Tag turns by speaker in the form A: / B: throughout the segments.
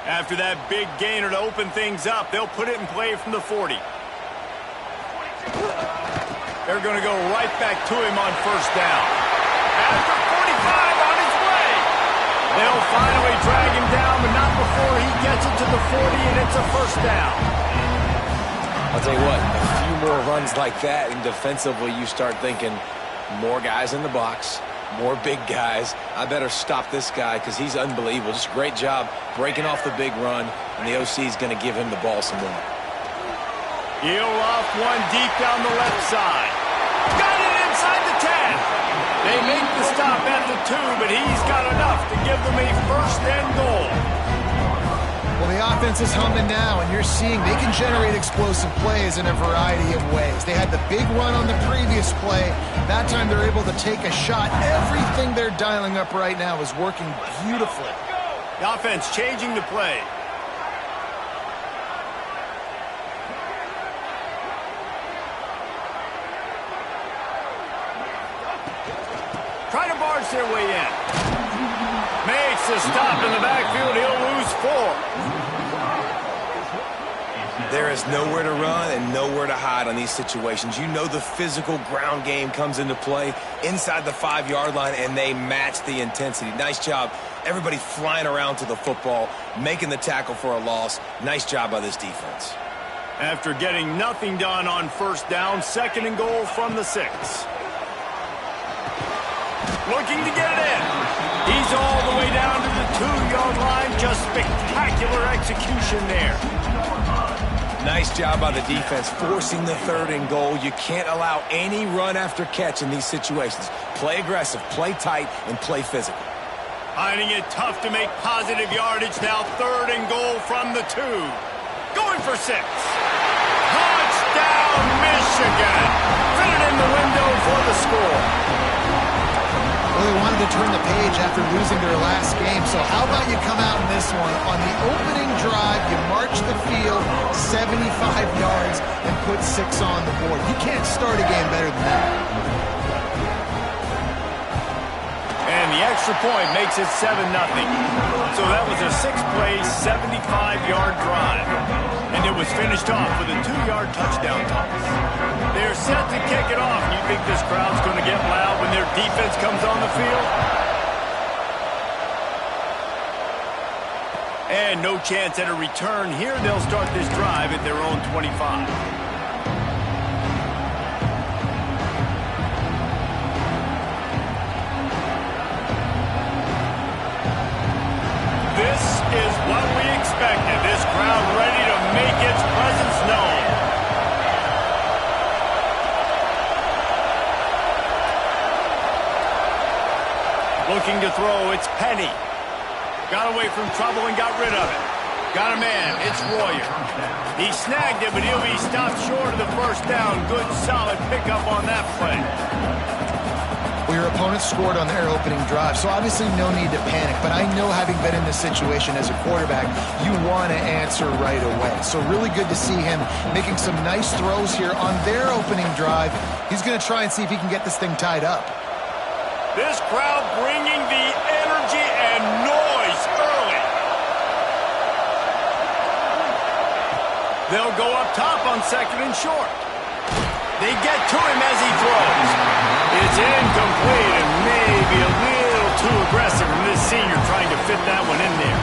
A: After that big gainer to open things up, they'll put it in play from the 40. They're going to go right back to him on first down. After 45 on his way. They'll finally drag him down, but not before he gets it to the 40, and it's a first down.
B: I'll tell you what, a few more runs like that, and defensively you start thinking more guys in the box, more big guys. I better stop this guy because he's unbelievable. Just a great job breaking off the big run, and the OC is going to give him the ball some more.
A: He'll off one deep down the left side. Got it inside the 10. They make the stop at the 2, but he's got enough to give them a first and goal.
C: Well, the offense is humming now, and you're seeing they can generate explosive plays in a variety of ways. They had the big run on the previous play. That time they're able to take a shot. Everything they're dialing up right now is working beautifully.
A: The offense changing the play. Try to barge their way in. Makes the stop in the backfield. He'll lose 4.
B: There is nowhere to run and nowhere to hide on these situations. You know the physical ground game comes into play inside the 5-yard line, and they match the intensity. Nice job. Everybody flying around to the football, making the tackle for a loss. Nice job by this defense.
A: After getting nothing done on first down, second and goal from the 6. Looking to get it in. He's all the way down to the 2-yard line. Just spectacular execution there.
B: Nice job by the defense, forcing the 3rd and goal. You can't allow any run after catch in these situations. Play aggressive, play tight, and play physical.
A: Finding it tough to make positive yardage now. 3rd and goal from the 2. Going for 6. Touchdown, Michigan. Fit it in the window for the score.
C: Well, they wanted to turn the page after losing their last game, so how about you come out in this one? On the opening drive, you march the field 75 yards and put 6 on the board. You can't start a game better than that.
A: And the extra point makes it 7-0. So that was a 6-play, 75-yard drive. And it was finished off with a 2-yard touchdown toss. They're set to kick it off. You think this crowd's going to get loud when their defense comes on the field? And no chance at a return here. They'll start this drive at their own 25. This is what we expected. This crowd ready to make its presence known. Looking to throw, it's Penny. Got away from trouble and got rid of it. Got a man, it's Royer. He snagged it, but he'll be stopped short of the first down. Good, solid pickup on that play.
C: Well, your opponent scored on their opening drive, so obviously no need to panic. But I know, having been in this situation as a quarterback, you want to answer right away. So really good to see him making some nice throws here on their opening drive. He's going to try and see if he can get this thing tied up.
A: This crowd bringing the energy and noise early. They'll go up top on 2nd and short. They get to him as he throws. It's incomplete and maybe a little too aggressive from this senior trying to fit that one in there.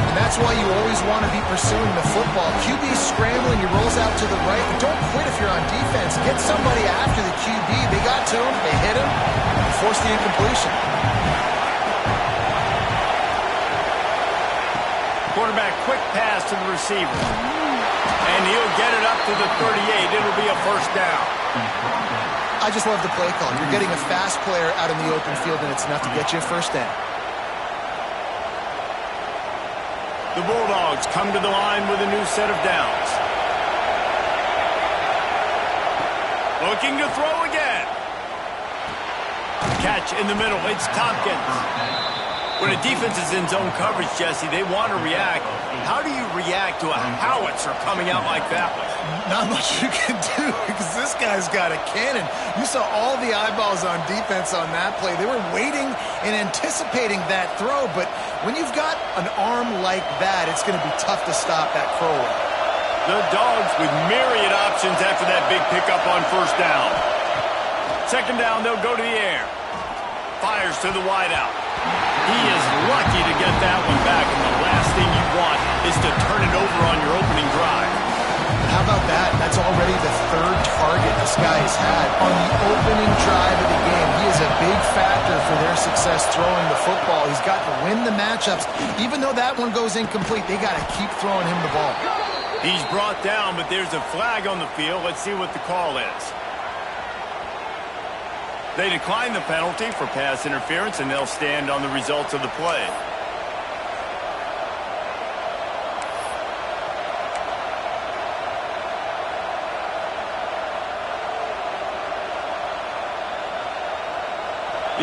C: And that's why you always want to be pursuing the football. QB's scrambling, he rolls out to the right. But don't quit if you're on defense. Get somebody after the QB. They got to him, they hit him, and forced the incompletion.
A: Quarterback quick pass to the receiver. And he'll get it up to the 38. It'll be a first down.
C: I just love the play call. You're getting a fast player out in the open field, and it's enough to get you a first down.
A: The Bulldogs come to the line with a new set of downs. Looking to throw again. Catch in the middle. It's Tompkins. When a defense is in zone coverage, Jesse, they want to react. How do you react to a howitzer coming out like that one?
C: Not much you can do because this guy's got a cannon. You saw all the eyeballs on defense on that play. They were waiting and anticipating that throw, but when you've got an arm like that, it's going to be tough to stop that throwaway.
A: The Dogs with myriad options after that big pickup on first down. Second down, they'll go to the air. Fires to the wideout. He is lucky to get that one back, and the last thing you want is to turn it over on your opening drive.
C: How about that? That's already the third target this guy has had on the opening drive of the game. He is a big factor for their success throwing the football. He's got to win the matchups. Even though that one goes incomplete, they got to keep throwing him the ball.
A: He's brought down, but there's a flag on the field. Let's see what the call is. They decline the penalty for pass interference, and they'll stand on the results of the play.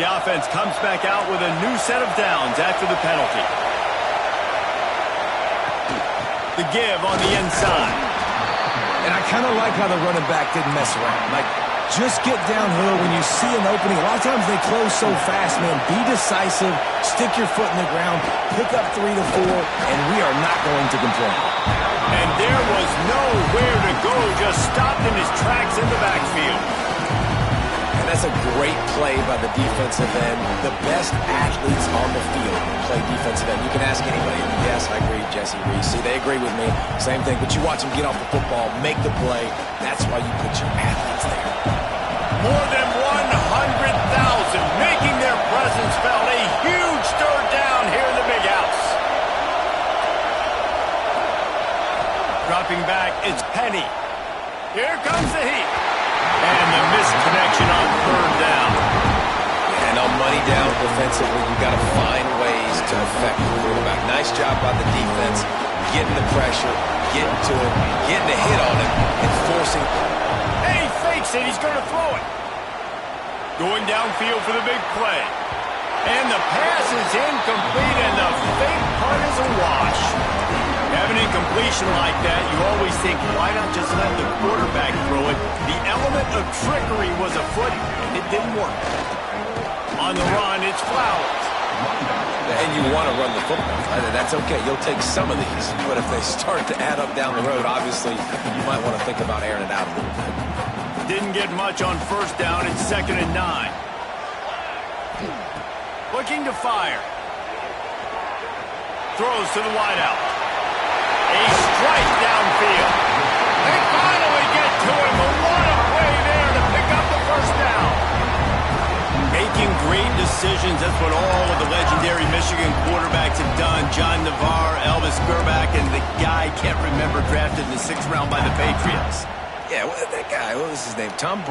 A: The offense comes back out with a new set of downs after the penalty. The give on the inside.
B: And I kind of like how the running back didn't mess around. Like, just get downhill when you see an opening. A lot of times they close so fast, man. Be decisive, stick your foot in the ground, pick up 3 to 4, and we are not going to complain.
A: And there was nowhere to go, just stopped in his tracks in the backfield.
B: And that's a great play by the defensive end. The best athletes on the field play defensive end. You can ask anybody. And yes, I agree, Jesse Reese. See, they agree with me. Same thing. But you watch them get off the football, make the play. That's why you put your athletes there.
A: More than 100,000 making their presence felt. A huge third down here in the big house. Dropping back, it's Penny. Here comes the heat. And the missed connection on third down.
B: And on money down defensively, you've got to find ways to affect the quarterback. Nice job by the defense, getting the pressure, getting to him, getting a hit on him, and forcing.
A: And he fakes it. He's going to throw it. Going downfield for the big play. And the pass is incomplete, and the fake punt is a wash. Having an incompletion like that, you always think, why not just let the quarterback throw it? The element of trickery was afoot, and it didn't work. On the run, it's Flowers.
B: And you want to run the football. That's okay. You'll take some of these. But if they start to add up down the road, obviously, you might want to think about airing it out a little bit.
A: Didn't get much on first down. It's 2nd and 9. Looking to fire. Throws to the wideout. A strike downfield. They finally get to him, but what a play there to pick up the first down. Making great decisions, that's what all of the legendary Michigan quarterbacks have done. John Navarre, Elvis Grbac, and the guy can't remember drafted in the 6th round by the Patriots.
B: Yeah, that guy, what was his name? Tom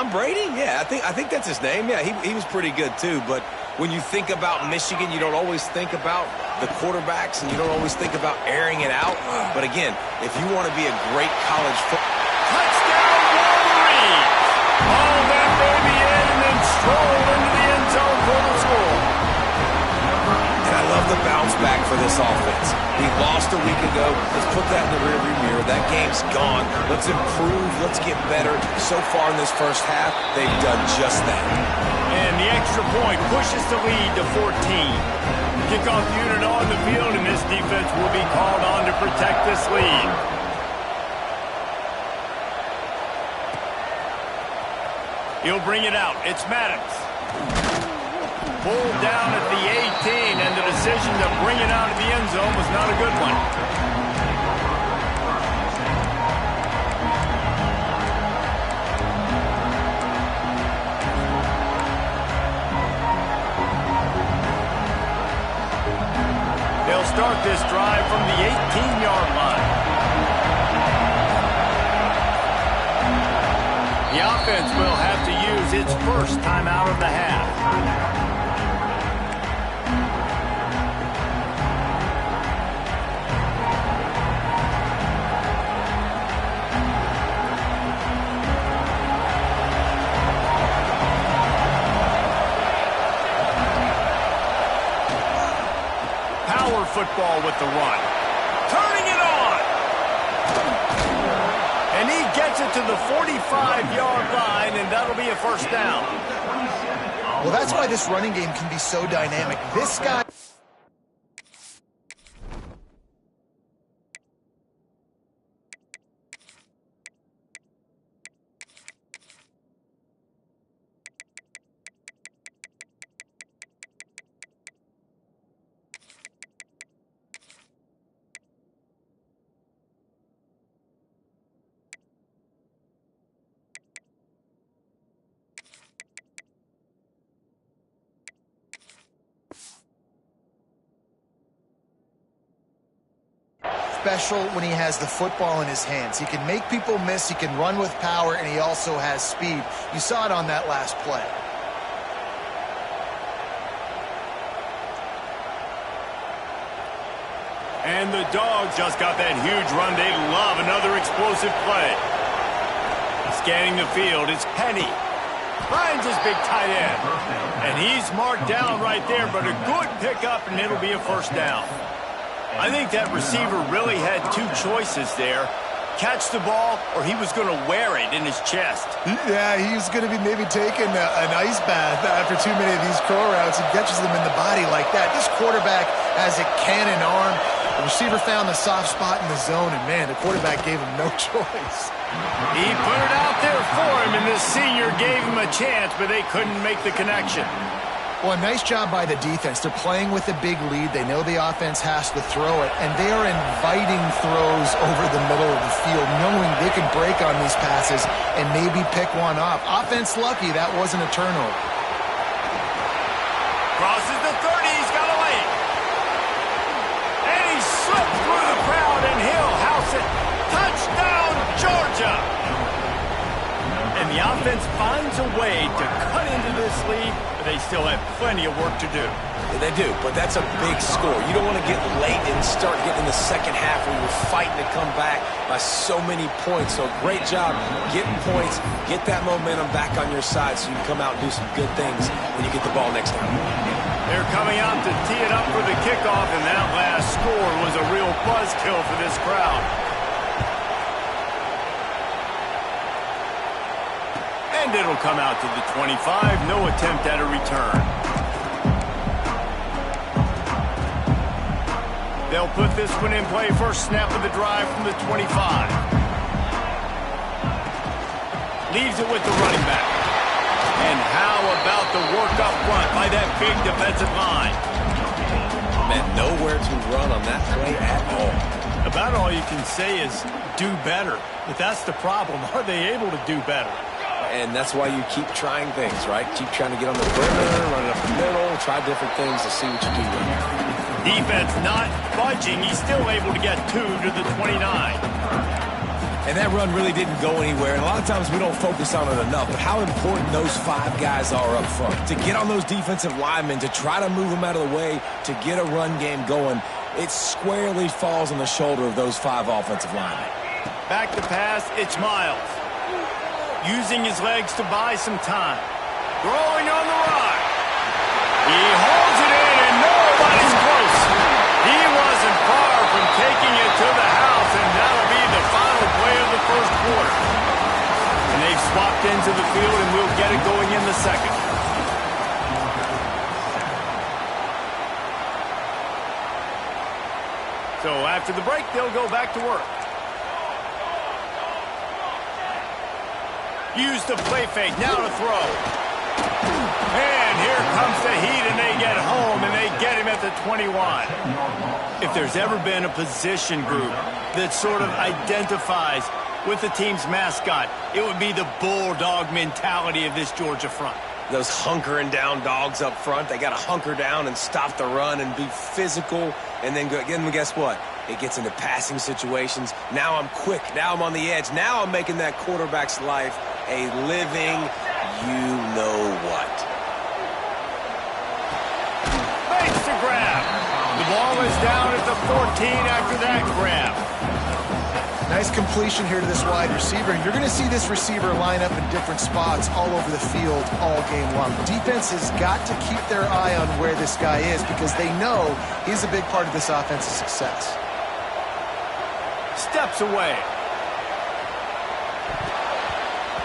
B: Brady? Yeah, I think that's his name. Yeah, he was pretty good too. But when you think about Michigan, you don't always think about the quarterbacks, and you don't always think about airing it out. But again, if you want to be a great college football.
A: Touchdown, Wolverines! Haul that baby in and then stroll into the end zone for the score.
B: And I love the bounce back for this offense. We lost a week ago. Let's put that in the rearview mirror. That game's gone. Let's improve. Let's get better. So far in this first half, they've done just that.
A: And the extra point pushes the lead to 14. Kickoff unit on the field, and this defense will be called on to protect this lead. He'll bring it out. It's Maddox. Pulled down at the 18, and the decision to bring it out of the end zone was not a good one. They'll start this drive from the 18-yard line. The offense will have to use its first timeout of the half. football with the run. Turning it on. And he gets it to the 45-yard line, and that'll be a first down.
C: Well, that's why this running game can be so dynamic. This guy... special when he has the football in his hands. He can make people miss, he can run with power, and he also has speed. You saw it on that last play.
A: And the Dogs just got that huge run. They love another explosive play. Scanning the field, it's Penny. Finds his big tight end. And he's marked down right there, but a good pickup, and it'll be a first down. I think that receiver really had two choices there. Catch the ball, or he was going to wear it in his chest.
C: Yeah, he was going to be maybe taking an ice bath after too many of these curl routes. He catches them in the body like that. This quarterback has a cannon arm. The receiver found the soft spot in the zone, and, man, the quarterback gave him no choice.
A: He put it out there for him, and the senior gave him a chance, but they couldn't make the connection.
C: Well, nice job by the defense. They're playing with a big lead. They know the offense has to throw it, and they are inviting throws over the middle of the field, knowing they can break on these passes and maybe pick one off. Offense lucky that wasn't a turnover.
A: Crosses the 30. He's got a lane. And he slipped through the crowd, and he'll house it. Touchdown, Georgia! And the offense finds a way to cut into this lead, but they still have plenty of work to do.
B: They do, but that's a big score. You don't want to get late and start getting in the second half where you're fighting to come back by so many points. So great job getting points, get that momentum back on your side so you can come out and do some good things when you get the ball next time.
A: They're coming out to tee it up for the kickoff, and that last score was a real buzzkill for this crowd. And it'll come out to the 25. No attempt at a return. They'll put this one in play. First snap of the drive from the 25. Leaves it with the running back. And how about the work up front by that big defensive line?
B: Man, nowhere to run on that play at all.
A: About all you can say is do better. But that's the problem. Are they able to do better?
B: And that's why you keep trying things, right? Keep trying to get on the perimeter, run it up the middle, try different things to see what you do.
A: Defense not budging. He's still able to get 2 to the 29.
B: And that run really didn't go anywhere. And a lot of times we don't focus on it enough. But how important those 5 guys are up front. To get on those defensive linemen, to try to move them out of the way, to get a run game going, it squarely falls on the shoulder of those 5 offensive linemen.
A: Back to pass, it's Miles. Using his legs to buy some time. Throwing on the run. He holds it in, and nobody's close. He wasn't far from taking it to the house, and that'll be the final play of the first quarter. And they've swapped into the field, and we'll get it going in the second. So after the break, they'll go back to work. Use the play fake, now to throw. And here comes the heat, and they get home, and they get him at the 21. If there's ever been a position group that sort of identifies with the team's mascot, it would be the bulldog mentality of this Georgia front.
B: Those hunkering down dogs up front, they got to hunker down and stop the run and be physical, and then guess what? It gets into passing situations. Now I'm quick. Now I'm on the edge. Now I'm making that quarterback's life a living you-know-what.
A: Makes the grab. The ball is down at the 14 after that grab.
C: Nice completion here to this wide receiver. You're going to see this receiver line up in different spots all over the field all game long. The defense has got to keep their eye on where this guy is because they know he's a big part of this offense's success.
A: Steps away.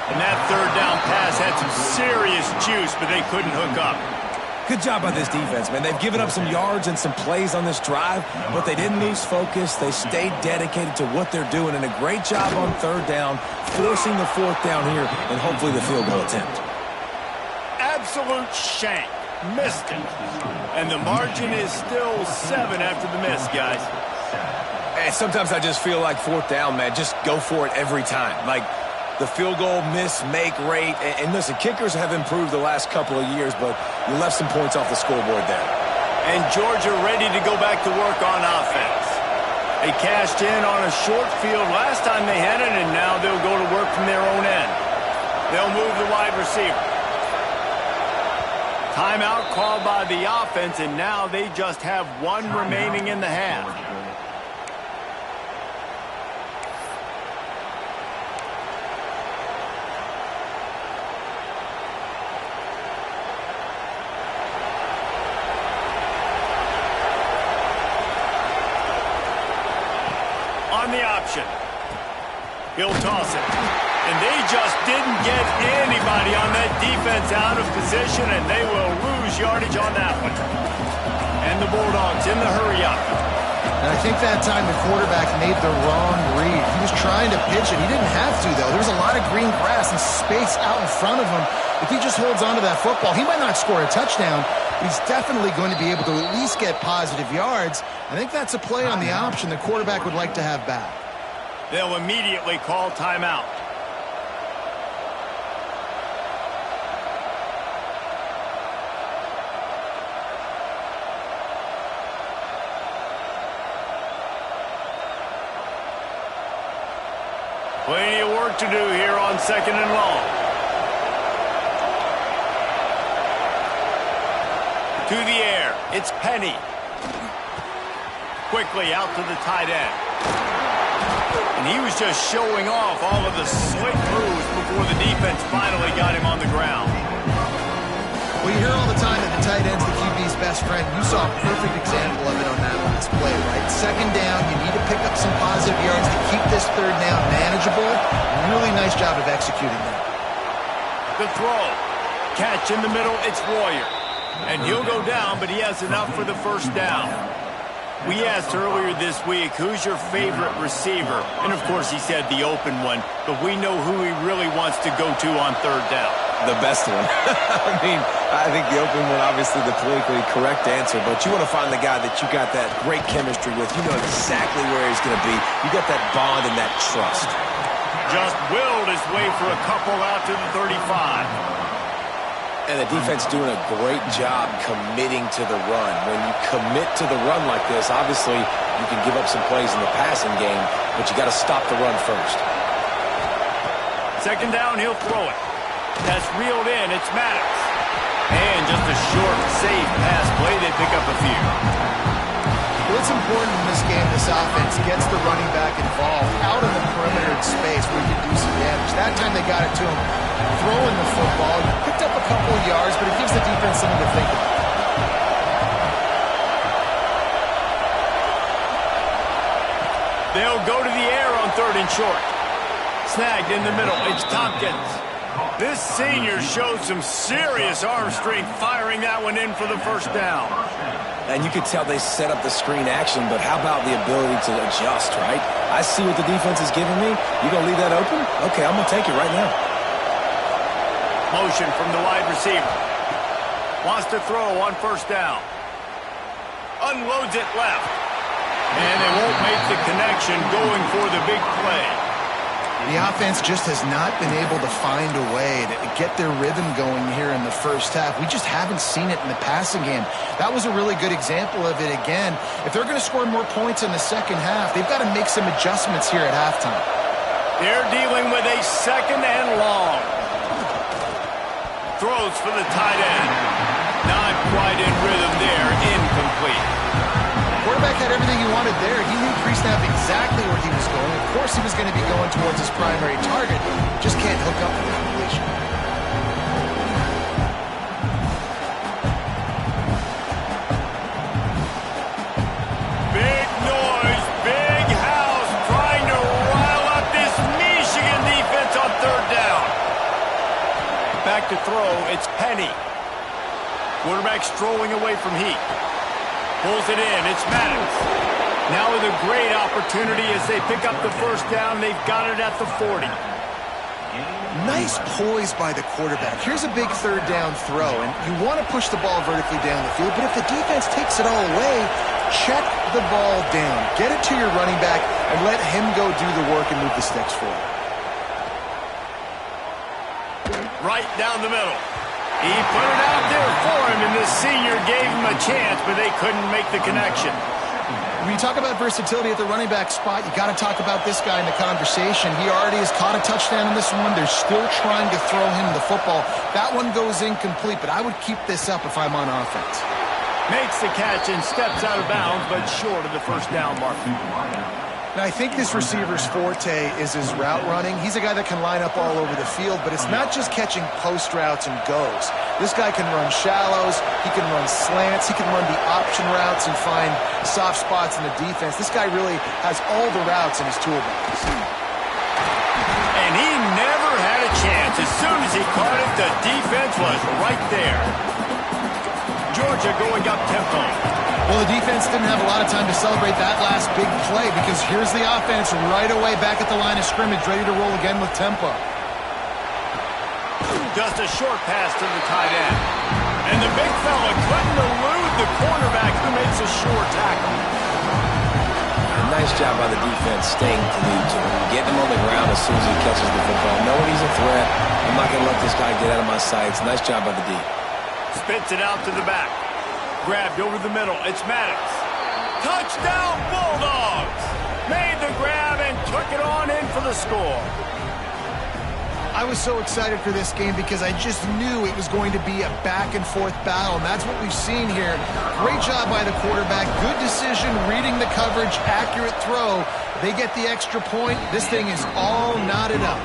A: And that third down pass had some serious juice, but they couldn't hook up.
B: Good job by this defense, man. They've given up some yards and some plays on this drive, but they didn't lose focus. They stayed dedicated to what they're doing, and a great job on third down, forcing the fourth down here, and hopefully the field goal attempt.
A: Absolute shank. Missed it. And the margin is still 7 after the miss, guys.
B: Hey, sometimes I just feel like fourth down, man. Just go for it every time. Like, the field goal miss-make rate. And listen, kickers have improved the last couple of years, but you left some points off the scoreboard there.
A: And Georgia ready to go back to work on offense. They cashed in on a short field last time they had it, and now they'll go to work from their own end. They'll move the wide receiver. Timeout called by the offense, and now they just have 1 remaining in the half. On the option. He'll toss it. And they just didn't get anybody on that defense out of position, and they will lose yardage on that one. And the Bulldogs in the hurry-up.
C: And I think that time the quarterback made the wrong read. He was trying to pitch it. He didn't have to, though. There was a lot of green grass and space out in front of him. If he just holds on to that football, he might not score a touchdown, but he's definitely going to be able to at least get positive yards. I think that's a play on the option the quarterback would like to have back.
A: They'll immediately call timeout. Plenty of work to do here on 2nd and long. To the air, it's Penny. Quickly out to the tight end. And he was just showing off all of the slick moves before the defense finally got him on the ground.
C: Well, you hear all the time that the tight end's the QB's best friend. You saw a perfect example of it on that last play, right? 2nd down, you need to pick up some positive yards to keep this 3rd down manageable. Really nice job of executing that.
A: The throw. Catch in the middle, it's Royer. And he'll go down, but he has enough for the 1st down. We asked earlier this week, who's your favorite receiver? And, of course, he said the open one, but we know who he really wants to go to on 3rd down.
B: The best one. I mean, I think the open one, obviously the politically correct answer, but you want to find the guy that you got that great chemistry with. You know exactly where he's going to be. You got that bond and that trust.
A: Just willed his way for a couple out to the 35.
B: And the defense doing a great job committing to the run. When you commit to the run like this, obviously you can give up some plays in the passing game, but you got to stop the run first.
A: 2nd down, he'll throw it. That's reeled in. It's Maddox. And just a short, safe pass play. They pick up a few.
C: Well, it's important in this game, this offense gets the running back involved out in the perimeter in space where he can do some damage. That time they got it to him throwing the football. He picked up a couple of yards, but it gives the defense something to think about.
A: They'll go to the air on 3rd and short. Snagged in the middle. It's Tompkins. This senior showed some serious arm strength firing that one in for the 1st down.
B: And you could tell they set up the screen action, but how about the ability to adjust, right? I see what the defense is giving me. You going to leave that open? Okay, I'm going to take it right now.
A: Motion from the wide receiver. Wants to throw on 1st down. Unloads it left. And they won't make the connection going for the big play.
C: The offense just has not been able to find a way to get their rhythm going here in the 1st half. We just haven't seen it in the passing game. That was a really good example of it again. If they're going to score more points in the 2nd half, they've got to make some adjustments here at halftime.
A: They're dealing with a 2nd and long. Throws for the tight end. Not quite in rhythm there. Incomplete.
C: quarterback had everything he wanted there. He knew pre-snap exactly where he was going. Of course he was going to be going towards his primary target. Just can't hook up with the completion.
A: Big noise, big house, trying to rile up this Michigan defense on third down. Back to throw, it's Penny. Quarterback strolling away from Heat. Pulls it in, it's Maddox. Now with a great opportunity as they pick up the first down. They've got it at the 40.
C: Nice poise by the quarterback. Here's a big third down throw, and you want to push the ball vertically down the field, but if the defense takes it all away, check the ball down. Get it to your running back and let him go do the work and move the sticks for you.
A: Right down the middle. He put it out there for him, and this senior gave him a chance, but they couldn't make the connection.
C: When you talk about versatility at the running back spot, you got to talk about this guy in the conversation. He already has caught a touchdown in this one. They're still trying to throw him the football. That one goes incomplete, but I would keep this up if I'm on offense.
A: Makes the catch and steps out of bounds, but short of the first down mark.
C: Now, I think this receiver's forte is his route running. He's a guy that can line up all over the field, but it's not just catching post routes and goes. This guy can run shallows, he can run slants, he can run the option routes and find soft spots in the defense. This guy really has all the routes in his toolbox.
A: And he never had a chance. As soon as he caught it, the defense was right there. Georgia going up tempo.
C: Well, the defense didn't have a lot of time to celebrate that last big play because here's the offense right away back at the line of scrimmage, ready to roll again with tempo.
A: Just a short pass to the tight end. And the big fella couldn't elude the cornerback who makes a sure tackle.
B: A nice job by the defense staying collegiate. Getting him on the ground as soon as he catches the football. Knowing he's a threat, I'm not going to let this guy get out of my sights. Nice job by the D.
A: Spits it out to the back. Grabbed over the middle. It's Maddox. Touchdown, Bulldogs! Made the grab and took it on in for the score.
C: I was so excited for this game because I just knew it was going to be a back-and-forth battle, and that's what we've seen here. Great job by the quarterback. Good decision, reading the coverage, accurate throw. They get the extra point. This thing is all knotted up.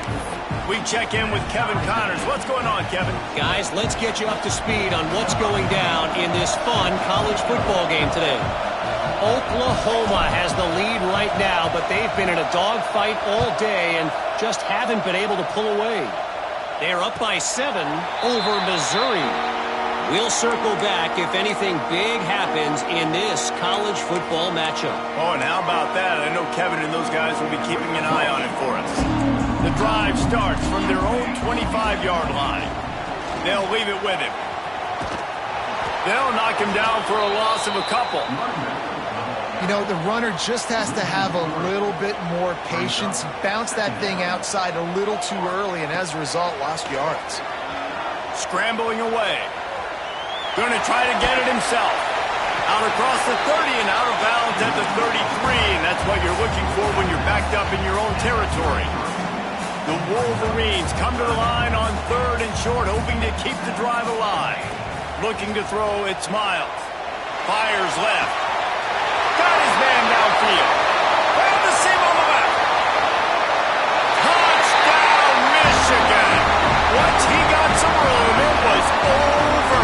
A: We check in with Kevin Connors. What's going on, Kevin?
D: Guys, let's get you up to speed on what's going down in this fun college football game today. Oklahoma has the lead right now, but they've been in a dogfight all day and just haven't been able to pull away. They're up by 7 over Missouri. We'll circle back if anything big happens in this college football matchup.
A: Oh, and how about that? I know Kevin and those guys will be keeping an eye on it for us. The drive starts from their own 25-yard line. They'll leave it with him. They'll knock him down for a loss of a couple.
C: You know, the runner just has to have a little bit more patience. He bounced that thing outside a little too early, and as a result, lost yards.
A: Scrambling away. Going to try to get it himself. Out across the 30 and out of bounds at the 33, and that's what you're looking for when you're backed up in your own territory. The Wolverines come to the line on 3rd and short, hoping to keep the drive alive. Looking to throw, it's Miles. Fires left. Got his man downfield. And the seam on the left. Touchdown, Michigan. Once he got some room, it was over.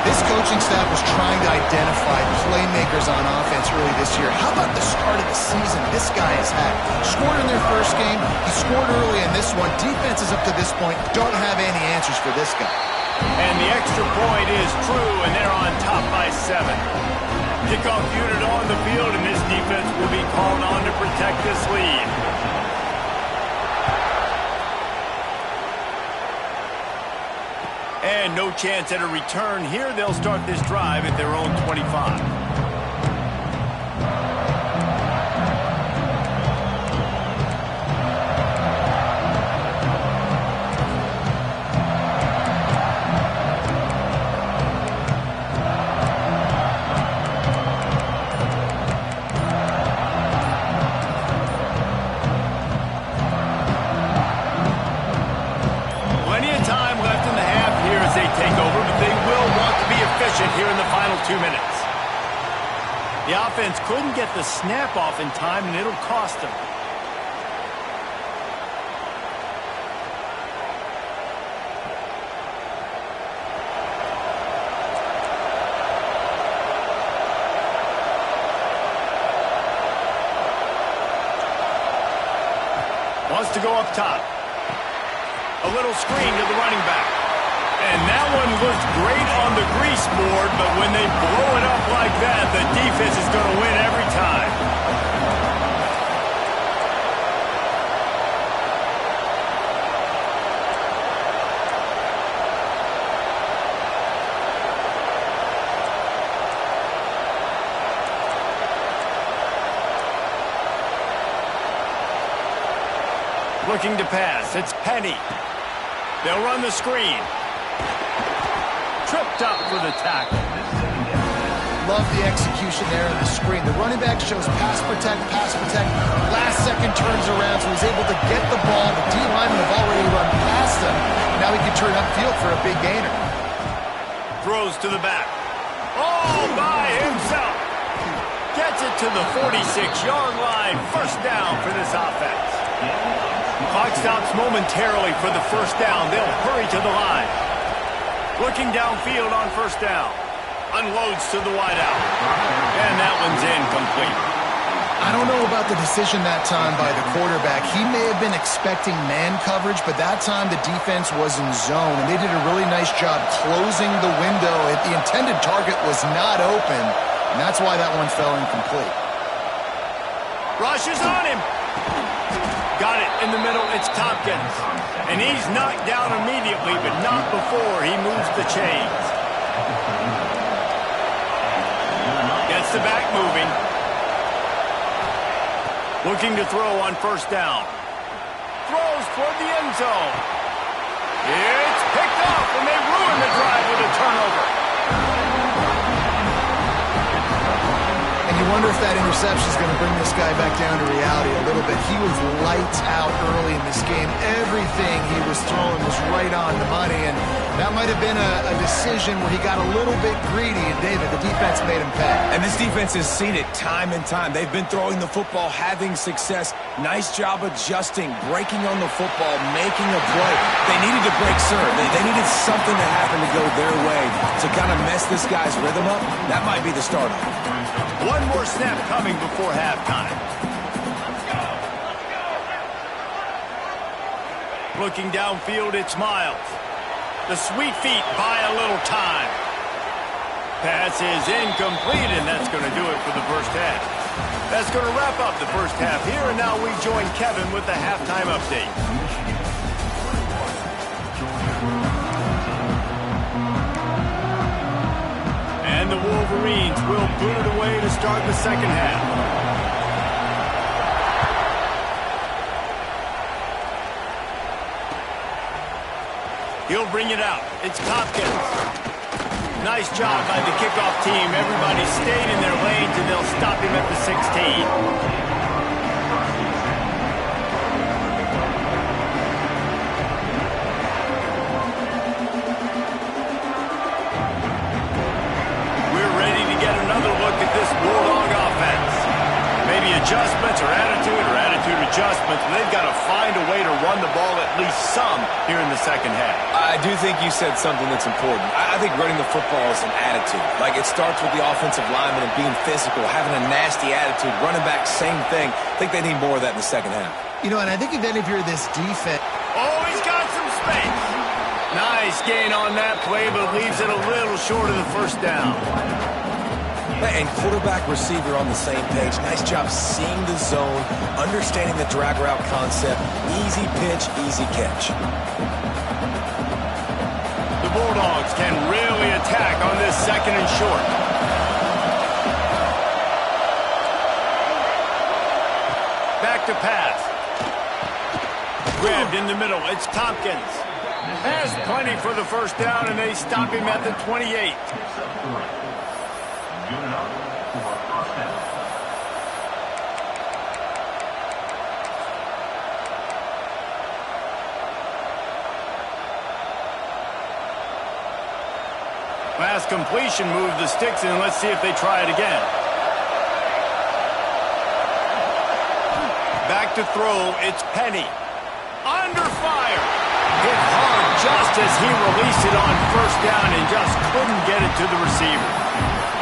C: This coaching staff was trying to identify playmakers on offense early this year. How about the start of the season this guy has had? Scored in their first game. He scored early in this one. Defenses up to this point don't have any answers for this guy.
A: And the extra point is true, and they're on top by 7. Kickoff unit on the field, and this defense will be called on to protect this lead. And no chance at a return here. They'll start this drive at their own 25. Here in the final 2 minutes. offense couldn't get the snap off in time, and it'll cost them. Wants to go up top. A little screen to the running back. And that one looked great on the grease board, but when they blow it up like that, the defense is going to win every time. Looking to pass. It's Penny. They'll run the screen. Tripped up for the tackle.
C: Love the execution there on the screen. The running back shows pass protect, pass protect. Last second turns around, so he's able to get the ball. The D linemen have already run past him. Now he can turn upfield for a big gainer.
A: Throws to the back. All by himself. Gets it to the 46-yard line. First down for this offense. Clock stops momentarily for the first down. They'll hurry to the line. Looking downfield on first down. Unloads to the wideout. And that one's incomplete.
C: I don't know about the decision that time by the quarterback. He may have been expecting man coverage, but that time the defense was in zone, and they did a really nice job closing the window. The intended target was not open, and that's why that one fell incomplete.
A: Rushes on him. Got it in the middle. It's Tompkins. And he's knocked down immediately, but not before he moves the chains. Gets the back moving. Looking to throw on first down. Throws toward the end zone. It's picked off, and they ruin the drive with a turnover.
C: And you wonder if that interception is going to bring this guy back down to reality a little bit. He was lights out early in this game. Everything he was throwing was right on the money, and that might have been a decision where he got a little bit greedy, and David, the defense made him pay.
B: And this defense has seen it time and time. They've been throwing the football, having success. Nice job adjusting, breaking on the football, making a play. They needed to break serve. They needed something to happen to go their way to kind of mess this guy's rhythm up. That might be the start of it.
A: One more snap coming before halftime. Looking downfield, it's Miles. The sweet feet buy a little time. Pass is incomplete, and that's going to do it for the first half. That's going to wrap up the first half here, and now we join Kevin with the halftime update. And the Wolverines will boot it away to start the second half. He'll bring it out. It's Tompkins. Nice job by the kickoff team. Everybody stayed in their lanes, and they'll stop him at the 16. This Bulldog offense. Maybe adjustments or attitude adjustments. They've got to find a way to run the ball at least some here in the second half.
B: I do think you said something that's important. I think running the football is an attitude. Like, it starts with the offensive lineman and being physical, having a nasty attitude. Running back, same thing. I think they need more of that in the second half.
C: You know, and I think then if you're this defense...
A: Oh, he's got some space. Nice gain on that play, but leaves it a little short of the first down.
B: And quarterback, receiver on the same page. Nice job seeing the zone, understanding the drag route concept. Easy pitch, easy catch.
A: The Bulldogs can really attack on this second and short. Back to pass. Grabbed in the middle. It's Tompkins. Has plenty for the first down, and they stop him at the 28. Last completion moved the sticks in. Let's see if they try it again. Back to throw, it's Penny. Under fire. Hit hard just as he released it on first down and just couldn't get it to the receiver.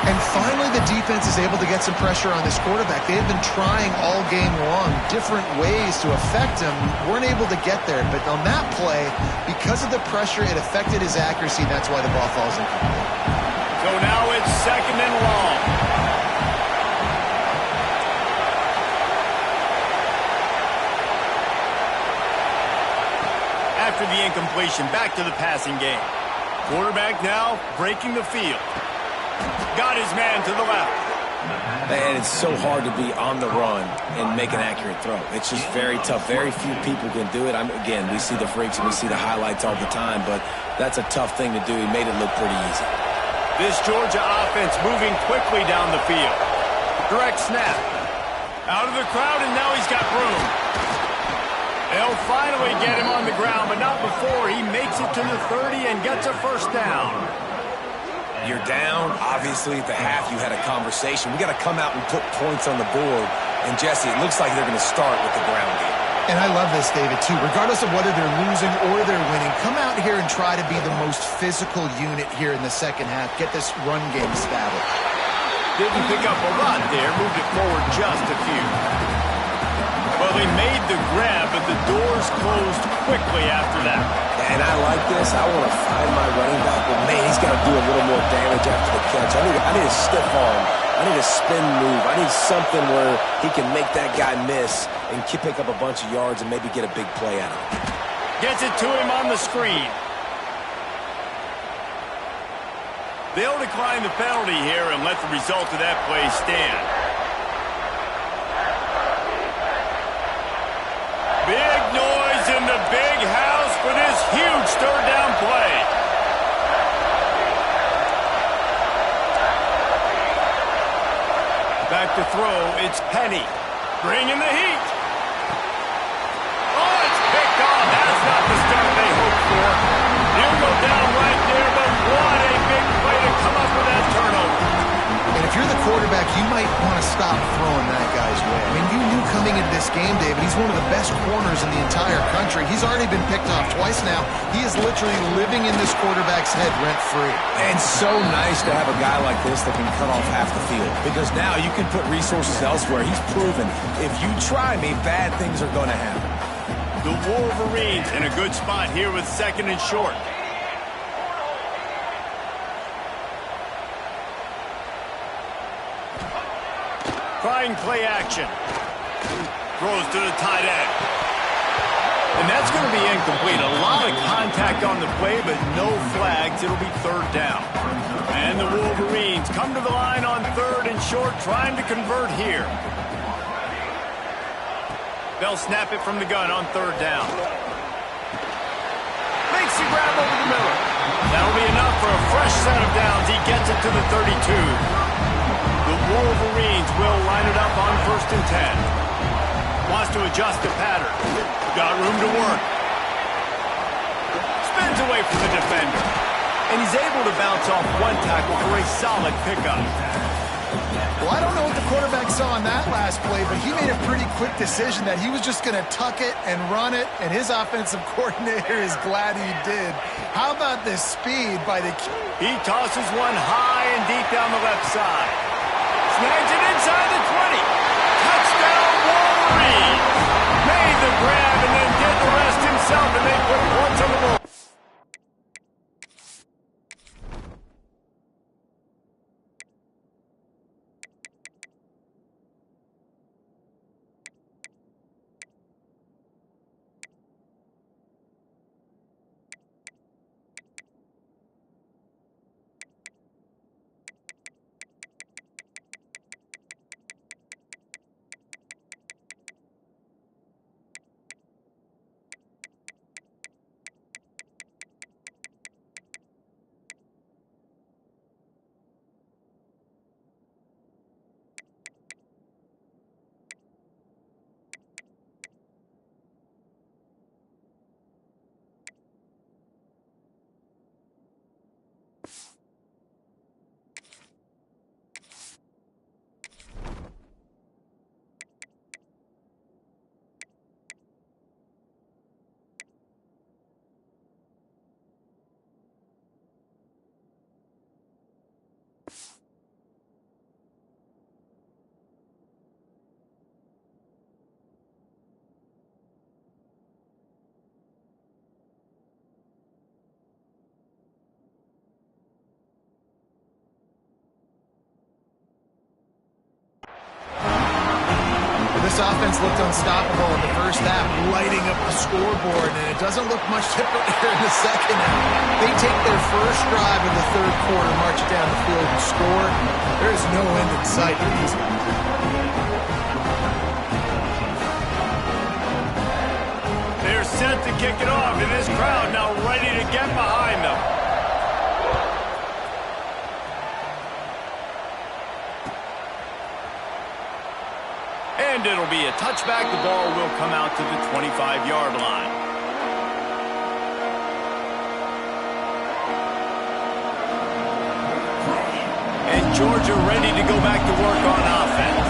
C: And finally, the defense is able to get some pressure on this quarterback. They've been trying all game long different ways to affect him. Weren't able to get there. But on that play, because of the pressure, it affected his accuracy. That's why the ball falls incomplete.
A: So now it's 2nd and long. After the incompletion, back to the passing game. Quarterback now breaking the field. Got his man to the left.
B: And it's so hard to be on the run and make an accurate throw. It's just very tough. Very few people can do it. Again, we see the freaks and we see the highlights all the time, but that's a tough thing to do. He made it look pretty easy.
A: This Georgia offense moving quickly down the field. Direct snap. Out of the crowd, and now he's got room. They'll finally get him on the ground, but not before he makes it to the 30 and gets a first down.
B: You're down. Obviously, at the half, you had a conversation. We got to come out and put points on the board. And, Jesse, it looks like they're going to start with the ground game.
C: And I love this, David, too. Regardless of whether they're losing or they're winning, come out here and try to be the most physical unit here in the second half. Get this run game established.
A: Didn't pick up a lot there. Moved it forward just a few. Well, they made the grab, but the doors closed quickly after that.
B: And I like this. I want to find my running back, but, man, he's got to do a little more damage after the catch. I need a stiff arm. I need a spin move. I need something where he can make that guy miss and pick up a bunch of yards and maybe get a big play out of it.
A: Gets it to him on the screen. They'll decline the penalty here and let the result of that play stand. Big noise in the big house for this huge third down play. Back to throw, it's Penny. Bringing the heat. Oh, it's picked off. That's not the start they hoped for. He'll go down right there, but what a big play to come up with that turnover.
C: And if you're the quarterback, you might want to stop throwing that guy's way. I mean, you knew coming into this game, David, he's one of the best corners in the entire country. He's already been picked off twice now. He is literally living in this quarterback's head rent-free.
B: And so nice to have a guy like this that can cut off half the field, because now you can put resources elsewhere. He's proven if you try me, bad things are going to happen.
A: The Wolverines in a good spot here with 2nd and short. Trying play action. Throws to the tight end. And that's going to be incomplete. A lot of contact on the play, but no flags. It'll be 3rd down. And the Wolverines come to the line on 3rd and short, trying to convert here. They'll snap it from the gun on 3rd down. Makes the grab over the middle. That'll be enough for a fresh set of downs. He gets it to the 32. The Wolverines will line it up on 1st and 10. Wants to adjust the pattern. Got room to work. Spins away from the defender. And he's able to bounce off one tackle for a solid pickup.
C: Well, I don't know what the quarterback saw on that last play, but he made a pretty quick decision that he was just going to tuck it and run it, and his offensive coordinator is glad he did. How about this speed by the...
A: He tosses one high and deep down the left side. Snags it inside the 20. Touchdown, Wolverines. Made the grab and then did the rest himself, and they put points on the board.
C: offense looked unstoppable in the first half, lighting up the scoreboard, and it doesn't look much different here in the second half. They take their first drive of the third quarter, march it down the field, and score. There is no end in sight for these guys.
A: They're set to kick it off, and this crowd now ready to get behind them. And it'll be a touchback. The ball will come out to the 25-yard line. And Georgia ready to go back to work on offense.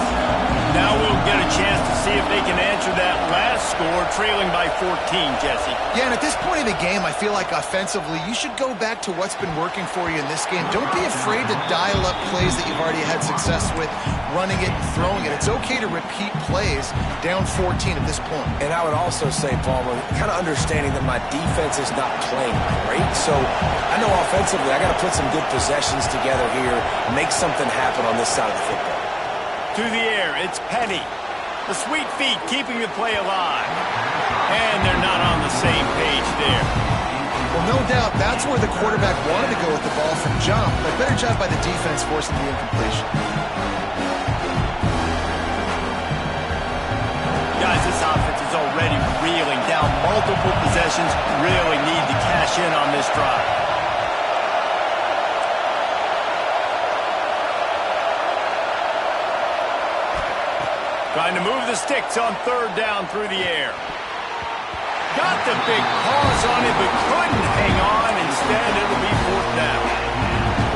A: Now we'll get a chance to see if they can answer that last score, trailing by 14, Jesse.
C: Yeah, and at this point of the game, I feel like offensively, you should go back to what's been working for you in this game. Don't be afraid to dial up plays that you've already had success with, running it and throwing it. It's okay to repeat plays down 14 at this point.
B: And I would also say, Palmer, kind of understanding that my defense is not playing great. So I know offensively I got to put some good possessions together here, make something happen on this side of the football.
A: To the air, it's Penny. The sweet feet keeping the play alive. And they're not on the same page there.
C: Well, no doubt that's where the quarterback wanted to go with the ball from jump, but better job by the defense forcing the incompletion.
A: Guys, this offense is already reeling down multiple possessions. Really need to cash in on this drive. Trying to move the sticks on third down through the air. Got the big pause on it, but couldn't hang on. Instead, it'll be fourth down.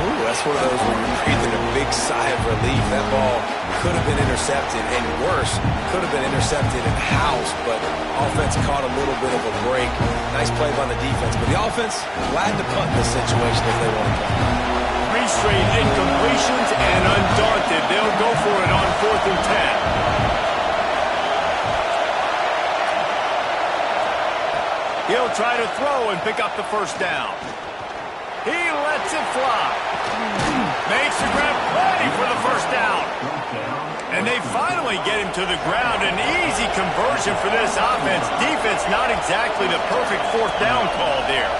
B: Ooh, that's one of those where you're breathing a big sigh of relief. That ball could have been intercepted, and worse, could have been intercepted and housed, but offense caught a little bit of a break. Nice play by the defense, but the offense glad to punt in this situation if they want to punt.
A: 3 straight incompletions, and undaunted, they'll go for it on 4th and 10. He'll try to throw and pick up the first down. He lets it fly. Makes the grab, ready for the first down. And they finally get him to the ground. An easy conversion for this offense. Defense not exactly the perfect fourth down call there.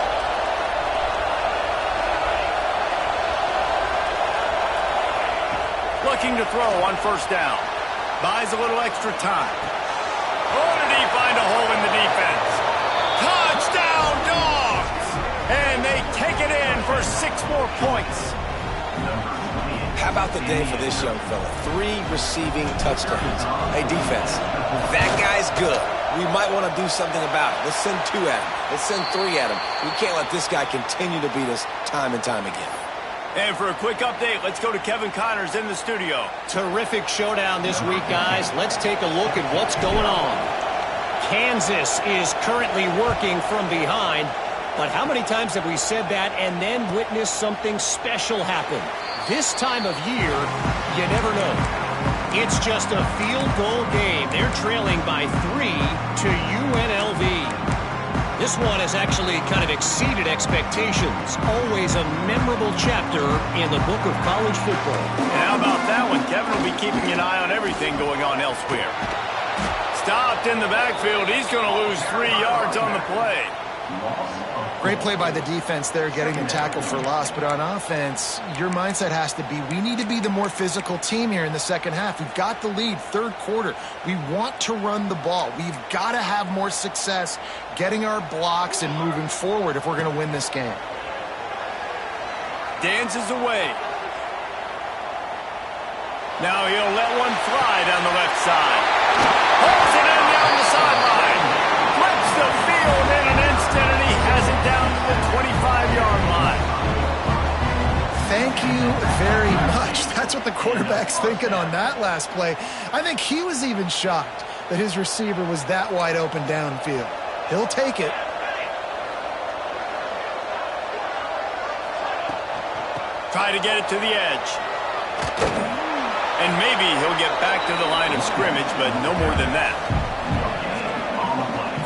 A: Looking to throw on first down. Buys a little extra time. Oh, did he find a hole in the defense? Touchdown, Dogs! And they take it in for 6 more points.
B: How about the day for this young fella? 3 receiving touchdowns. Hey, defense, that guy's good. We might want to do something about it. Let's send 2 at him. Let's send 3 at him. We can't let this guy continue to beat us time and time again.
A: And for a quick update, let's go to Kevin Connors in the studio.
D: Terrific showdown this week, guys. Let's take a look at what's going on. Kansas is currently working from behind, but how many times have we said that and then witnessed something special happen? This time of year, you never know. It's just a field goal game. They're trailing by 3 to UNLV. This one has actually kind of exceeded expectations. Always a memorable chapter in the book of college football.
A: And how about that one? Kevin will be keeping an eye on everything going on elsewhere. Stopped in the backfield. He's going to lose 3 yards on the play.
C: Great play by the defense there, getting the tackle for loss. But on offense, your mindset has to be, we need to be the more physical team here in the second half. We've got the lead, third quarter. We want to run the ball. We've got to have more success getting our blocks and moving forward if we're going to win this game.
A: Dances away. Now he'll let one fly down the left side. Holds it in down the sideline. Flips the field in an instant, and he has it down to the 25-yard line.
C: Thank you very much. That's what the quarterback's thinking on that last play. I think he was even shocked that his receiver was that wide open downfield. He'll take it.
A: Try to get it to the edge. And maybe he'll get back to the line of scrimmage, but no more than that.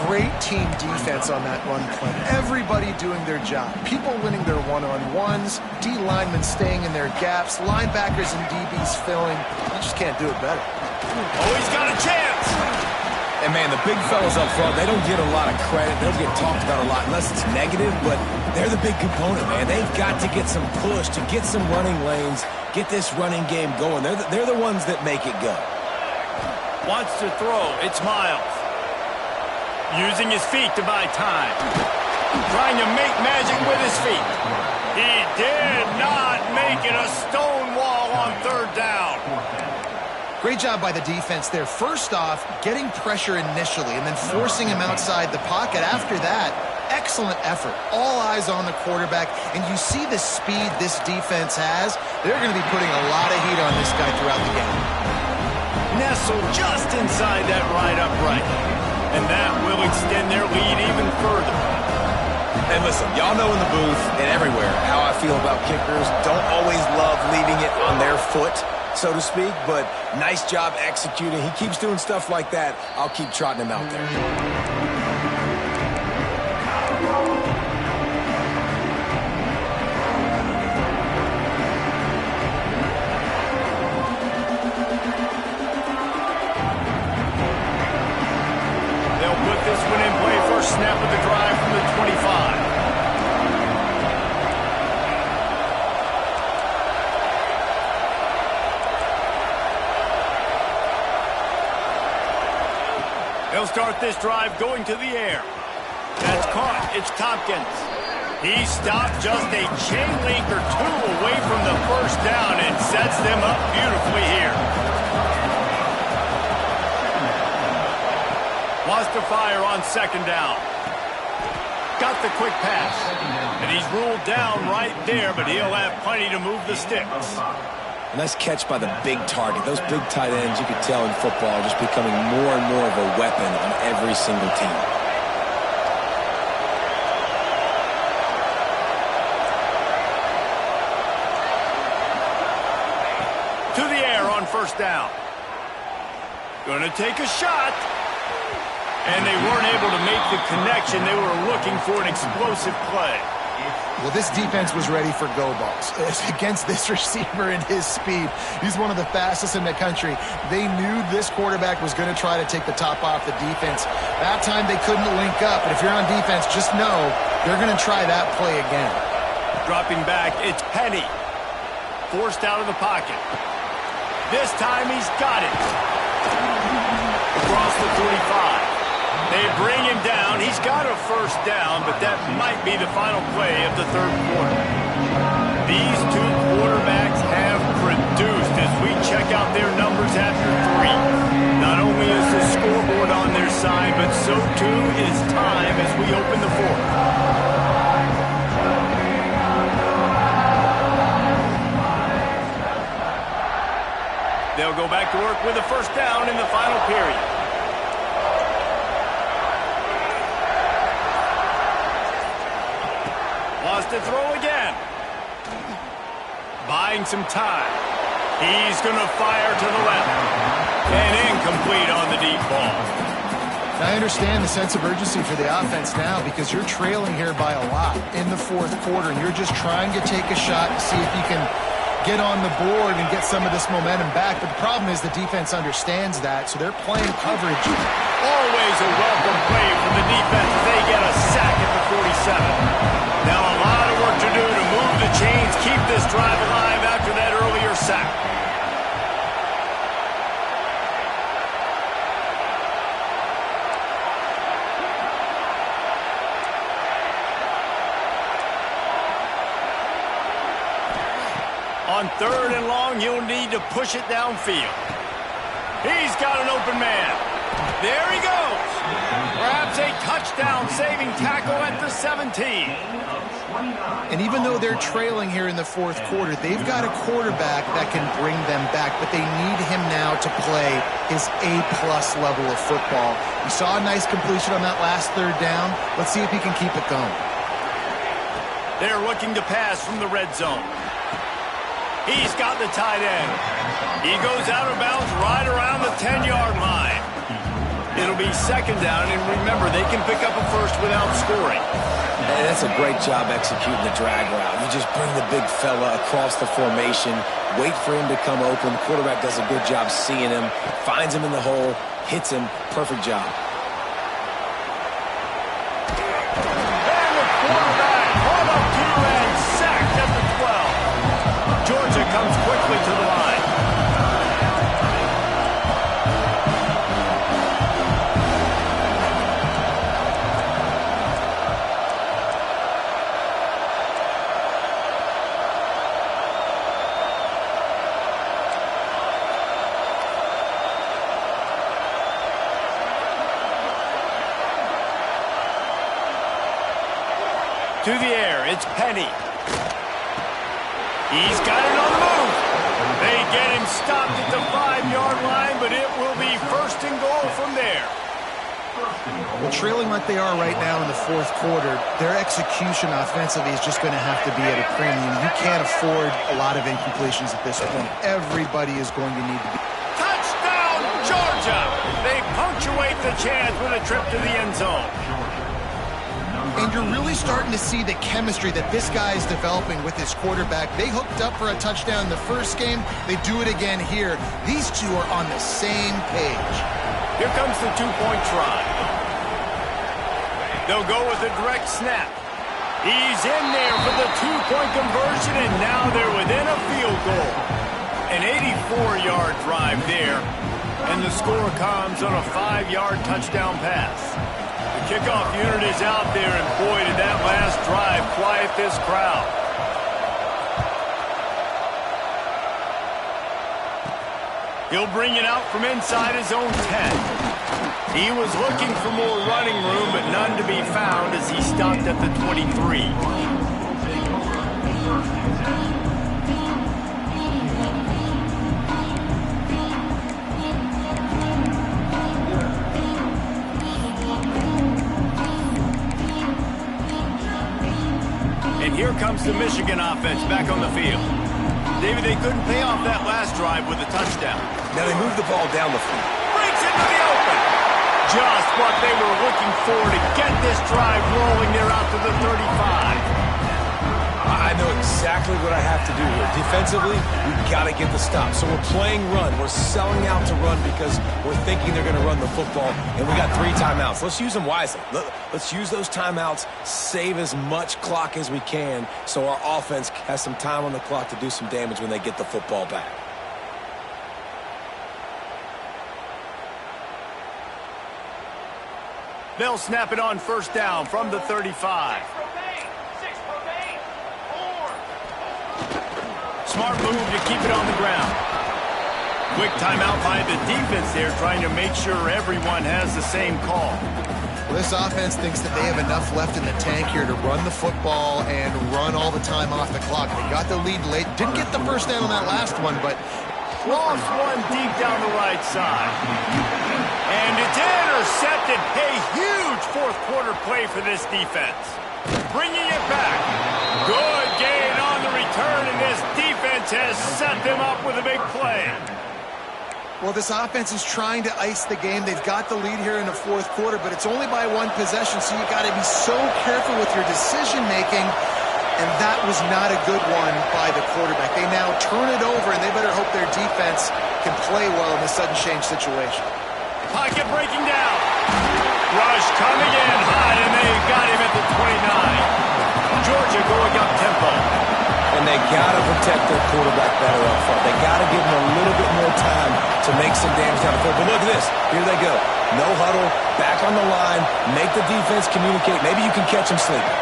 C: Great team defense on that run play. Everybody doing their job. People winning their one-on-ones, D linemen staying in their gaps, linebackers and DBs filling. You just can't do it better.
A: Oh, he's got a chance.
B: And, man, the big fellas up front, they don't get a lot of credit. They don't get talked about a lot unless it's negative, but they're the big component, man. They've got to get some push, to get some running lanes, get this running game going. They're the ones that make it go.
A: Wants to throw. It's Miles. Using his feet to buy time. Trying to make magic with his feet. He did not make it a stone wall on third down.
C: Great job by the defense there. First off, getting pressure initially and then forcing him outside the pocket. After that, excellent effort. All eyes on the quarterback. And you see the speed this defense has. They're going to be putting a lot of heat on this guy throughout the game.
A: Nestled just inside that right upright. And that will extend their lead even further.
B: And listen, y'all know in the booth and everywhere how I feel about kickers. Don't always love leaving it on their foot, so to speak, but nice job executing. He keeps doing stuff like that. I'll keep trotting him out there.
A: They'll put this one in play. First snap of the drive from the 25. They'll start this drive going to the air. That's caught. It's Tompkins. He stopped just a chain link or two away from the first down and sets them up beautifully here. Wants to fire on second down. Got the quick pass. And he's ruled down right there, but he'll have plenty to move the sticks.
B: Nice catch by the big target. Those big tight ends, you can tell in football, are just becoming more and more of a weapon on every single team.
A: To the air on first down. Going to take a shot. And they weren't able to make the connection. They were looking for an explosive play.
C: Well, this defense was ready for go balls. Against this receiver and his speed, he's one of the fastest in the country. They knew this quarterback was going to try to take the top off the defense. That time they couldn't link up, but if you're on defense, just know they're going to try that play again.
A: Dropping back, it's Penny. Forced out of the pocket. This time he's got it. Across the 45. They bring him down. He's got a first down, but that might be the final play of the third quarter. These two quarterbacks have produced as we check out their numbers after three. Not only is the scoreboard on their side, but so too is time as we open the fourth. They'll go back to work with a first down in the final period. Wants to throw again. Buying some time. He's going to fire to the left. And incomplete on the deep ball.
C: I understand the sense of urgency for the offense now because you're trailing here by a lot in the fourth quarter, and you're just trying to take a shot to see if you can get on the board and get some of this momentum back. But the problem is the defense understands that, so they're playing coverage.
A: Always a welcome play from the defense as they get a sack at the 47. Now a lot of work to do to move the chains, keep this drive alive after that earlier sack. On third and long, you'll need to push it downfield. He's got an open man. There he goes. Perhaps a touchdown-saving tackle at the 17.
C: And even though they're trailing here in the fourth quarter, they've got a quarterback that can bring them back, but they need him now to play his A-plus level of football. We saw a nice completion on that last third down. Let's see if he can keep it going.
A: They're looking to pass from the red zone. He's got the tight end. He goes out of bounds right around the 10-yard line. It It'll be second down, and remember, they can pick up a first without scoring.
B: And that's a great job executing the drag route. You just bring the big fella across the formation, wait for him to come open. The quarterback does a good job seeing him, finds him in the hole, hits him. Perfect job.
A: And the quarterback brought up to and sacked at the 12. Georgia comes quickly to the line. To the air, it's Penny. He's got it on the move. They get him stopped at the 5-yard line, but it will be first and goal from there.
C: Well, trailing like they are right now in the fourth quarter, their execution offensively is just going to have to be at a premium. You can't afford a lot of incompletions at this point. Everybody is going to need to be.
A: Touchdown, Georgia! They punctuate the chance with a trip to the end zone.
C: And you're really starting to see the chemistry that this guy is developing with his quarterback. They hooked up for a touchdown in the first game. They do it again here. These two are on the same page.
A: Here comes the two-point try. They'll go with a direct snap. He's in there for the two-point conversion, and now they're within a field goal. An 84-yard drive there, and the score comes on a 5-yard touchdown pass. The kickoff unit is out there, and boy, did that last drive quiet this crowd. He'll bring it out from inside his own 10. He was looking for more running room, but none to be found as he stopped at the 23. Here comes the Michigan offense back on the field. David, they couldn't pay off that last drive with a touchdown.
B: Now they move the ball down the field.
A: Breaks into the open. Just what they were looking for to get this drive rolling. They're out to the 35.
B: I know exactly what I have to do here. Defensively, we've got to get the stop. So we're playing run. We're selling out to run because we're thinking they're going to run the football, and we got 3 timeouts. Let's use them wisely. Let's use those timeouts, save as much clock as we can so our offense has some time on the clock to do some damage when they get the football back.
A: They'll snap it on first down from the 35. Smart move to keep it on the ground. Quick timeout by the defense there, trying to make sure everyone has the same call.
C: Well, this offense thinks that they have enough left in the tank here to run the football and run all the time off the clock. They got the lead late. Didn't get the first down on that last one, but
A: lost one deep down the right side. And it's intercepted. A huge fourth quarter play for this defense. Bringing it back. Good gain on the return, and this defense has set them up with a big play.
C: Well, this offense is trying to ice the game. They've got the lead here in the fourth quarter, but it's only by 1 possession, so you got to be so careful with your decision-making, and that was not a good one by the quarterback. They now turn it over, and they better hope their defense can play well in this sudden change situation.
A: Pocket breaking down. Rush coming in high, and they got him at the 29. Georgia going up tempo.
B: And they got to protect their quarterback better up front. They got to give him a little bit more time to make some damage down the field. But look at this. Here they go. No huddle, back on the line, make the defense communicate. Maybe you can catch him sleeping.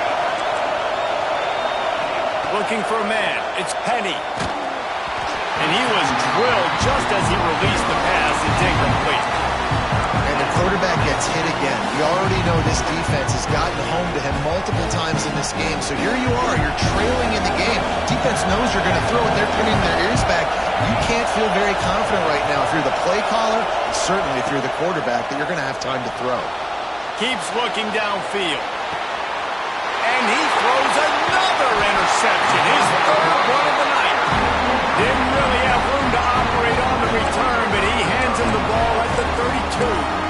A: Looking for a man. It's Penny. And he was drilled just as he released the pass. It's incomplete.
C: And the quarterback gets hit again. We already know this defense has gotten home to him multiple times in this game. So here you are. You're trailing in the game. Defense knows you're going to throw it. They're pinning their ears back. You can't feel very confident right now if you're the play caller, and certainly if you're the quarterback, that you're going to have time to throw.
A: Keeps looking downfield. And he throws another interception. His third one of the night. Didn't really have room to operate on the return, but he hands him the ball at the 32.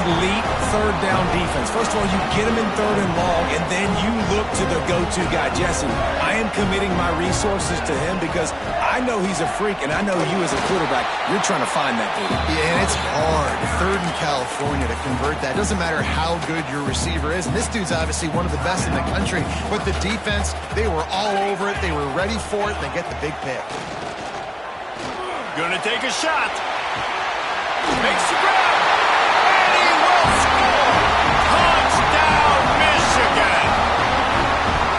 B: elite third down defense. First of all, you get them in third and long, and then you look to the go-to guy, Jesse. I am committing my resources to him because I know he's a freak, and I know you as a quarterback, you're trying to find that dude.
C: Yeah, and it's hard. Third in California to convert that. Doesn't matter how good your receiver is. And this dude's obviously one of the best in the country. But the defense, they were all over it. They were ready for it. They get the big pick.
A: Gonna take a shot. Makes the grab. And he will score. Touchdown, Michigan.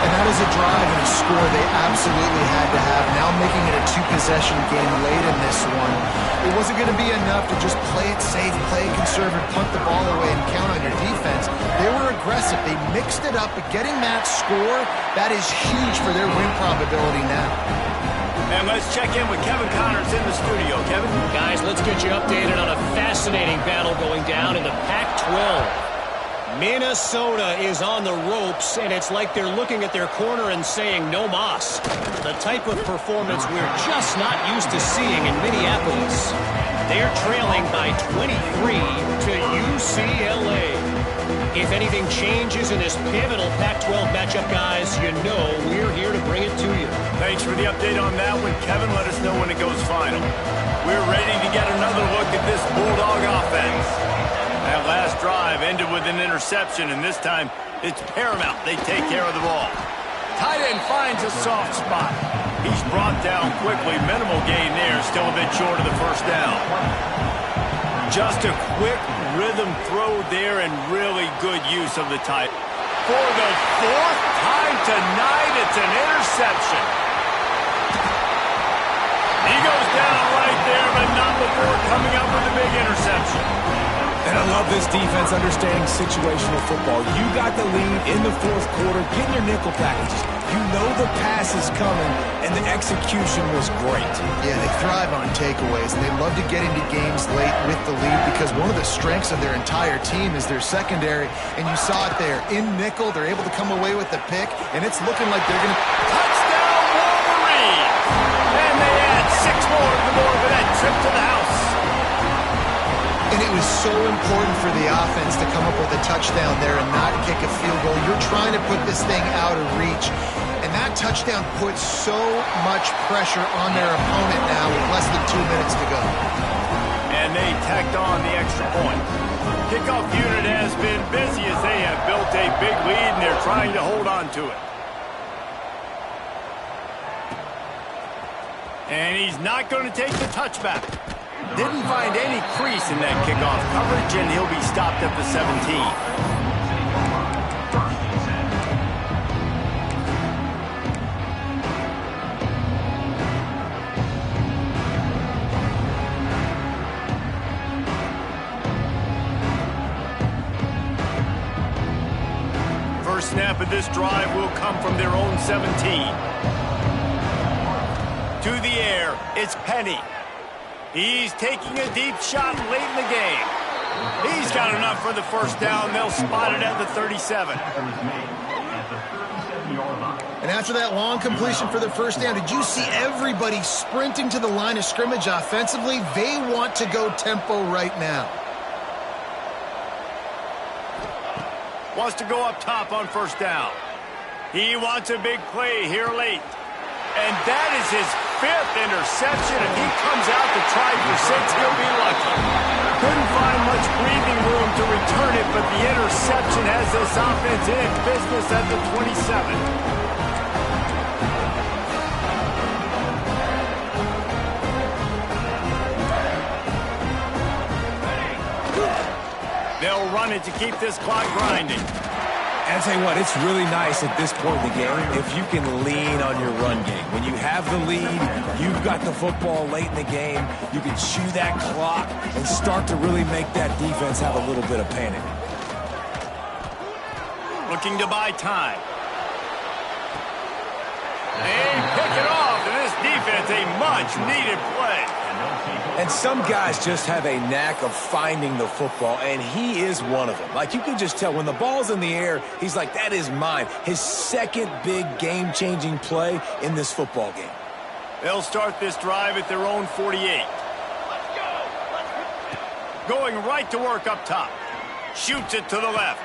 C: And that is a drive and a score they absolutely had to have. Now making it a two-possession game late in this one. It wasn't going to be enough to just play it safe, play it conservative, punt the ball away, and count on your defense. They were aggressive. They mixed it up, but getting that score, that is huge for their win probability now.
A: And let's check in with Kevin Connors in the studio. Kevin?
D: Guys, let's get you updated on a fascinating battle going down in the Pac-12. Minnesota is on the ropes, and it's like they're looking at their corner and saying, no mas. The type of performance we're just not used to seeing in Minneapolis. They're trailing by 23 to UCLA. If anything changes in this pivotal Pac-12 matchup, guys, you know we're here to bring it to you.
A: Thanks for the update on that one, Kevin. Let us know when it goes final. We're ready to get another look at this Bulldog offense. That last drive ended with an interception, and this time it's paramount they take care of the ball. Tight end finds a soft spot. He's brought down quickly. Minimal gain there, still a bit short of the first down. Just a quick rhythm throw there and really good use of the tight. For the fourth time tonight, it's an interception. He goes down right there, but not before coming up with a big interception.
B: And I love this defense understanding situational football. You got the lead in the fourth quarter, getting your nickel packages. You know the pass is coming, and the execution was great.
C: Yeah, they thrive on takeaways, and they love to get into games late with the lead because one of the strengths of their entire team is their secondary, and you saw it there. In nickel, they're able to come away with the pick, and it's looking like they're going to...
A: Touchdown, Wolverines! And they add 6 more to the board for that trip to the house.
C: And it was so important for the offense to come up with a touchdown there and not kick a field goal. You're trying to put this thing out of reach. And that touchdown puts so much pressure on their opponent now with less than 2 minutes to go.
A: And they tacked on the extra point. Kickoff unit has been busy as they have built a big lead, and they're trying to hold on to it. And he's not going to take the touchback. Didn't find any crease in that kickoff coverage, and he'll be stopped at the 17. First snap of this drive will come from their own 17. To the air, it's Penny. He's taking a deep shot late in the game. He's got enough for the first down. They'll spot it at the 37.
C: And after that long completion for the first down, did you see everybody sprinting to the line of scrimmage offensively? They want to go tempo right now.
A: Wants to go up top on first down. He wants a big play here late. And that is his 5th interception. If he comes out to try for 6, he'll be lucky. Couldn't find much breathing room to return it, but the interception has this offense in business at the 27. They'll run it to keep this clock grinding.
B: And I'll tell you what, it's really nice at this point in the game if you can lean on your run game. When you have the lead, you've got the football late in the game, you can chew that clock and start to really make that defense have a little bit of panic.
A: Looking to buy time. They pick it off, and this defense, a much-needed play.
B: And some guys just have a knack of finding the football, and he is one of them. Like, you can just tell when the ball's in the air, he's like, that is mine. His second big game-changing play in this football game.
A: They'll start this drive at their own 48. Going right to work up top. Shoots it to the left.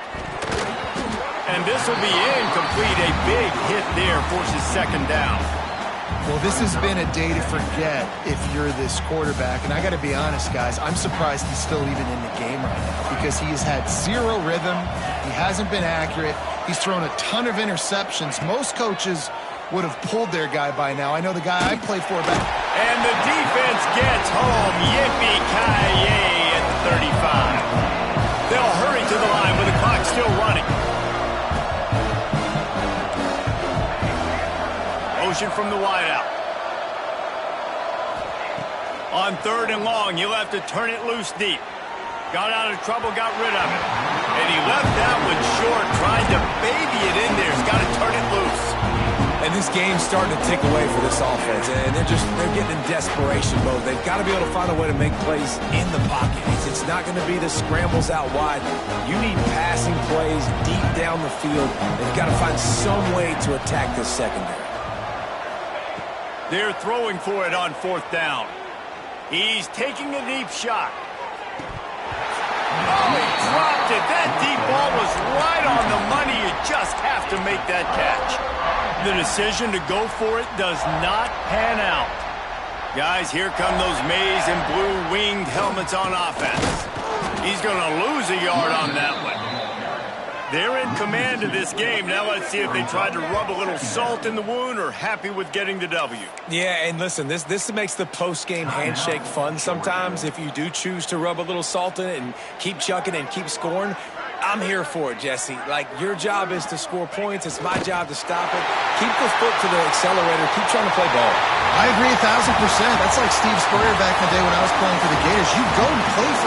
A: And this will be incomplete. A big hit there forces second down.
C: Well, this has been a day to forget if you're this quarterback. And I got to be honest, guys, I'm surprised he's still even in the game right now because he has had zero rhythm. He hasn't been accurate. He's thrown a ton of interceptions. Most coaches would have pulled their guy by now. I know the guy I played for back.
A: And the defense gets home. Yippee-ki-yay at the 35. They'll hurry to the line with the clock still running. Motion from the wideout. On 3rd and long, you'll have to turn it loose deep. Got out of trouble, got rid of it. And he left that one short, trying to baby it in there. He's got to turn it loose.
B: And this game's starting to tick away for this offense, and they're getting in desperation mode. They've got to be able to find a way to make plays in the pocket. It's not going to be the scrambles out wide. You need passing plays deep down the field. They've got to find some way to attack this secondary.
A: They're throwing for it on 4th down. He's taking a deep shot. Oh, he dropped it. That deep ball was right on the money. You just have to make that catch. The decision to go for it does not pan out. Guys, here come those maize and blue winged helmets on offense. He's going to lose a yard on that one. They're in command of this game. Now let's see if they try to rub a little salt in the wound or happy with getting the W.
B: Yeah, and listen, this makes the post-game handshake fun sometimes. If you do choose to rub a little salt in it and keep chucking and keep scoring, I'm here for it, Jesse. Like, your job is to score points. It's my job to stop it. Keep the foot to the accelerator. Keep trying to play ball.
C: I agree 1,000%. That's like Steve Spurrier back in the day when I was playing for the Gators. You go and play for